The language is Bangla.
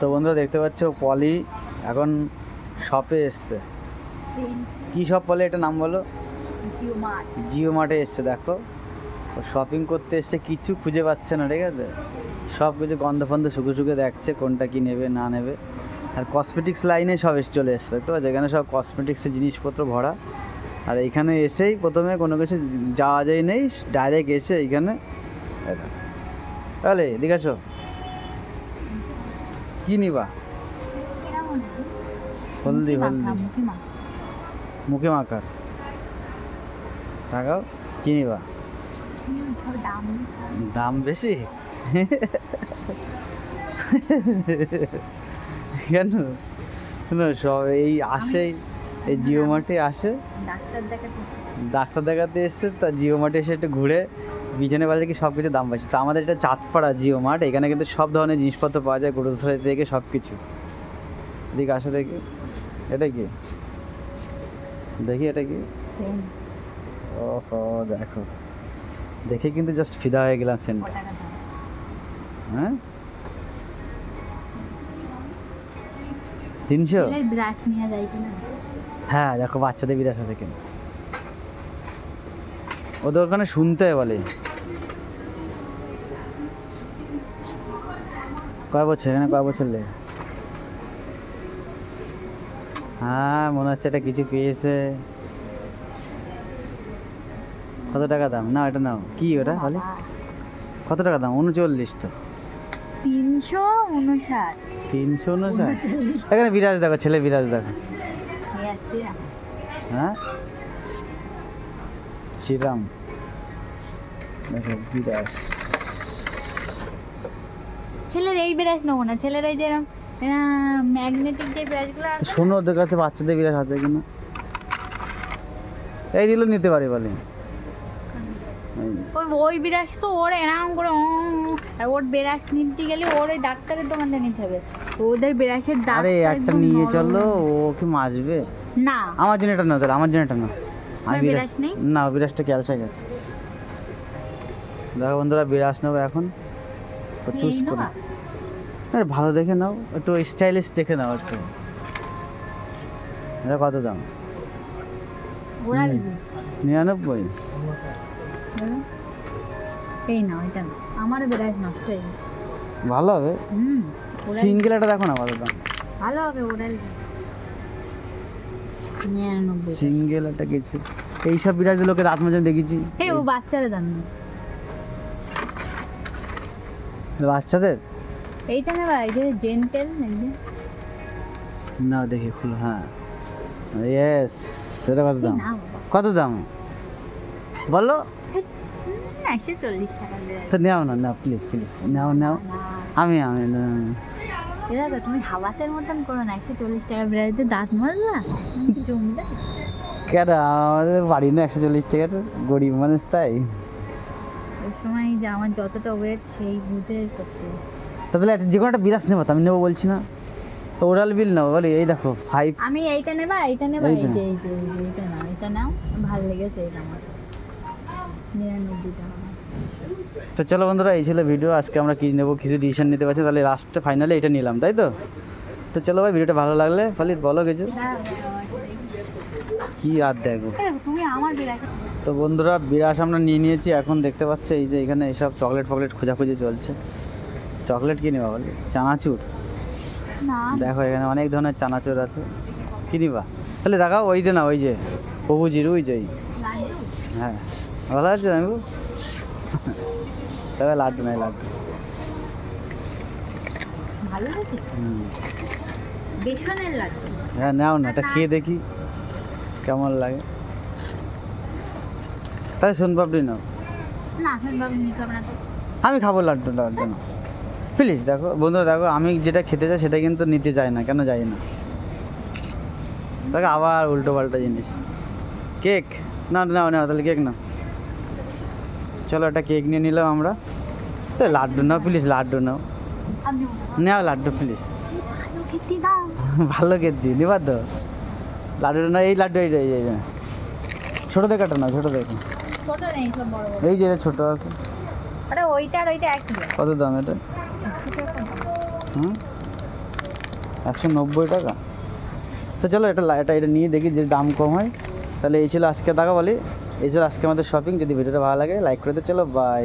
তো বন্ধুরা দেখতে পাচ্ছ পলি এখন শপে এসছে। কি শপ বলে এটা নাম বলো? জিও মার্টে এসছে। দেখো শপিং করতে এসছে, কিছু খুঁজে পাচ্ছে না, ঠিক আছে? সব কিছু গন্ধ ফন্ধ শুকে শুকে দেখছে কোনটা কি নেবে না নেবে। আর কসমেটিক্স লাইনে সব এসে চলে এসছে, দেখতে পাচ্ছ এখানে সব কসমেটিক্সের জিনিসপত্র ভরা। আর এইখানে এসেই প্রথমে কোনো কিছু যাওয়া যায় নেই, ডাইরেক্ট এসে এইখানে তাহলে এদিকে আসো। কি নিবা? হলদি মুখে মাখার টাকাও কি নিবা? দাম বেশি কেন? সব এই আসে, এই জিও মার্টে আসে ডাক্তার দেখাতে এসছে, তা জিও মার্টে এসে একটু ঘুরে বিছানে বাজে কি সব কিছু দাম পাচ্ছে। তা আমাদের এটা চাঁদপাড়া জিও মার্ট, এখানে কিন্তু সব ধরনের জিনিসপত্র পাওয়া যায়, গ্রোসারি থেকে সব কিছু। এদিকে আসো দেখি, এটা কি দেখি, এটা কি? ওহো দেখো, দেখে কিন্তু জাস্ট ফিদা হয়ে গেলাম সেন্টটা। হ্যাঁ 300? হ্যাঁ দেখো বাচ্চাদের বিরাশ আছে কেন, ওদের ওখানে শুনতে বলে। কয় বছর এখানে, কয় বছর লেগে? হ্যাঁ মনে হচ্ছে এটা কিছু পেয়েছে। কত টাকা দাম? না এটা নাও। কি ওটা বলে কত টাকা দাম? 39 তো। 359। এখানে বিরাজ দেখো, ছেলে বিরাজ দেখো। হ্যাঁ শ্রীরাম দেখো বিরাজ। ছেলের এই বিরাজ নেবো না, ছেলের এই যে ম্যাগনেটিক যে বিরাজগুলো আছে। শোনো ওদের কাছে বাচ্চাদের বিরাজ আছে কিনা, এই দিল নিতে পারি বলে। ওই বিরাজ তো ওর এরকম করে আর ওর বিরাজ নিতে গেলে ওর ওই ডাক্তারের দোকানে নিতে হবে। ওদের বিরাজের দাম। আরে একটা নিয়ে চলো, ও কি মাজবে? না আমার জন্য এটা নাও, তাহলে আমার জন্য এটা নাও। আমি বিরাজ নেই না, বিরাজটা ক্যালসা গেছে। দেখো বন্ধুরা বিরাজ নেবো এখন, চুজ করো। আরে ভালো দেখে নাও, একটু স্টাইলিশ দেখে নাও একটু। এটা কত দাম? 99। এই না এটা না, আমারও বিরাজ নষ্ট হয়ে গেছে। ভালো হবে। সিঙ্গেল এটা দেখো না, কত দাম? ভালো হবে ওরাল। সিঙ্গেল এটা কিছু এইসব বিরাজ লোকে দাঁত মাঝে দেখেছি। এই ও বাচ্চাদের দাম না, বাচ্চাদের এইটা না ভাই, যে জেন্টেল না দেখি খুলো। হ্যাঁ ইয়েস, সেটা কত দাম? কত দাম বলো? 140 টাকা। তো নাও না, না প্লিজ প্লিজ নাও নাও। আমি এরা তো তুমি হাওয়াতের মতন করো না, 140 টাকা বিরাজতে দাঁত মাজলা জমবে কেন? আমাদের বাড়ি না 140 টাকার, গরিব মানুষ তাই। ওই সময় যে আমার যতটা ওয়েট সেই বুঝে করতে। তাহলে যে কোনো একটা বিরাজ নেবো, তো আমি নেবো বলছি না, তো ওরাল বিল নাও বলি। এই দেখো 5। আমি এইটা নেবা, এইটা নেবা, এই যে এইটা নাও, এটা নাও, ভালো লেগেছে এটা আমার 99 টাকা। তো চলো বন্ধুরা, এই ছিল ভিডিও। আজকে আমরা কি নেবো কিছু ডিসিশন নিতে পারছি, তাহলে লাস্টে ফাইনালি এটা নিলাম, তাই তো? তো চলো ভাই, ভিডিওটা ভালো লাগলে ফলিত বলো কিছু। কি আর দেখো তুমি আমার বিরাজ। তো বন্ধুরা বিরাজ আমরা নিয়ে নিয়েছি। এখন দেখতে পাচ্ছ এই যে এখানে এইসব চকলেট ফকলেট খোঁজাখুঁজি চলছে। চকলেট কি নিবা বলি? চানাচুর না দেখো, এখানে অনেক ধরনের চানাচুর আছে। কি নিবা তাহলে? দেখাও ওই যে, না ওই যে প্রভুজির ওই যে। হ্যাঁ ভালো আছে আমি তবে লাড্ডু নাই, লাড্ডু ভালো লাগে। বেসনের লাড্ডু। হ্যাঁ নাও না, এটা খেয়ে দেখি কেমন লাগে। তাহলে সোনপাপড়ি নাও। না সোনপাপড়ি নিতে হবে না তো, আমি খাবো লাড্ডু। লাড্ডু না প্লিজ। দেখো বন্ধুরা, দেখো আমি যেটা খেতে চাই সেটা কিন্তু নিতে চাই না, কেন যাই না? দেখো আবার উল্টো পাল্টা জিনিস। কেক না, নাও নাও তাহলে কেক নাও। চলো একটা কেক নিয়ে নিলাম আমরা। লাড্ডু নাও প্লিজ, লাড্ডু নাও, নাও লাড্ডু প্লিজ। ভালো কেক দিই নিবার তো। লাড্ডু না, এই লাড্ডু এই ছোটো দেখো, না ছোটো দেখো, ছোট নেই সব বড় বড়। এই যে ছোটো আছে। আরে ওইটা আর ওইটা একই। কত দাম এটা? হুম 190 টাকা। তো চলো এটা এটা নিয়ে দেখি যে দাম কম হয়। তাহলে এই ছিল আজকে দেখা বলি, এই ছিল আজকে আমাদের শপিং। যদি ভিডিওটা ভালো লাগে লাইক করে দিতে, চলো বাই।